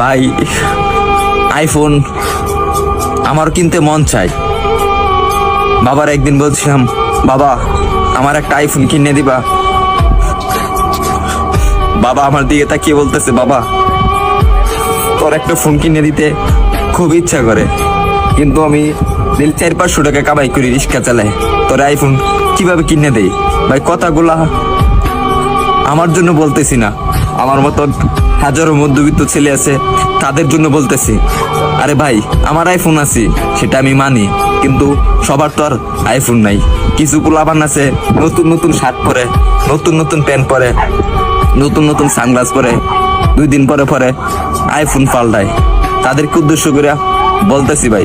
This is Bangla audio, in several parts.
ভাই আইফোন আমার কিনতে মন চাই। বাবার একদিন বলছিলাম, বাবা আমার একটা আইফোন কিনে দিবা। বাবা আমার দিকে তাকিয়ে বলতেছে, বাবা তোর একটা ফোন কিনে দিতে খুব ইচ্ছা করে, কিন্তু আমি 400-500 টাকা কামাই করি, রিক্সা চালাই, তোর আইফোন কিভাবে কিনে দেই? ভাই কথাগুলা আমার জন্য বলতেছি না, আমার মতন হাজারো মধ্যবিত্ত ছেলে আছে তাদের জন্য বলতেছি। আরে ভাই আমার আইফোন আছে সেটা আমি মানি, কিন্তু সবার তো আর আইফোন নাই। কিছু পোলাপান আছে নতুন নতুন শার্ট পরে, নতুন নতুন প্যান্ট পরে, নতুন নতুন সানগ্লাস পরে, 2 দিন পরে পরে আইফোন পাল্টায়। তাদেরকে উদ্দেশ্য করে বলতেছি, ভাই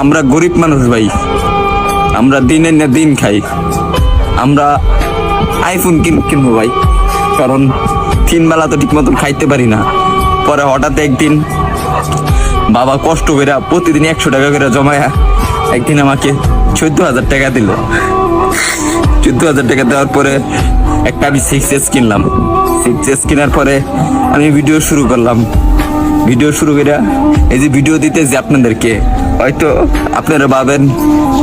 আমরা গরিব মানুষ, ভাই আমরা দিনের না দিন খাই, আমরা আইফোন কিনবো ভাই, কারণ 3 বেলা তো ঠিক মতন খাইতে পারি না। পরে হঠাৎ একদিন বাবা কষ্ট করে প্রতিদিন 100 টাকা করে জমায়া একদিন আমাকে 14,000 টাকা দিল। 14,000 টাকা দেওয়ার পরে একটা আমি 6S কিনলাম। 6S কেনার পরে আমি ভিডিও শুরু করলাম। ভিডিও শুরু করে এই যে ভিডিও দিতেছি আপনাদেরকে, হয়তো আপনারা ভাবেন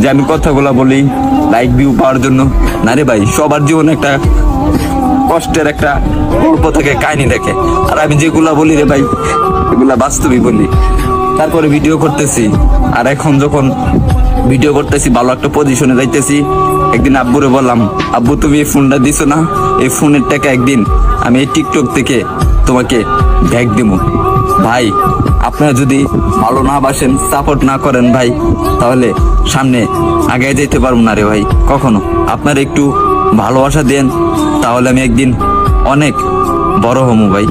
যে আমি কথাগুলো বলি লাইক ভিউ পাওয়ার জন্য। না রে ভাই, সবার জীবনে একটা কষ্টের একটা গল্প থেকে, কাহিনী দেখে, আর আমি যেগুলা বলি রে ভাই এগুলা বাস্তবই বলি। তারপরে ভিডিও করতেছি, আর এখন যখন ভিডিও করতেছি ভালো একটা পজিশনে যাইতেছি, একদিন আব্বুরে বললাম, আব্বু তুমি এই ফোনটা দিছো না, এই ফোনের টাকা একদিন আমি এই টিকটক থেকে তোমাকে ব্যাগ দিব। ভাই আপনারা যদি ভালো না বাসেন, সাপোর্ট না করেন ভাই, তাহলে সামনে আগে যেতে পারবো না রে ভাই কখনো। আপনারা একটু ভালোবাসা দেন, তাহলে আমি একদিন অনেক বড় হবো ভাই।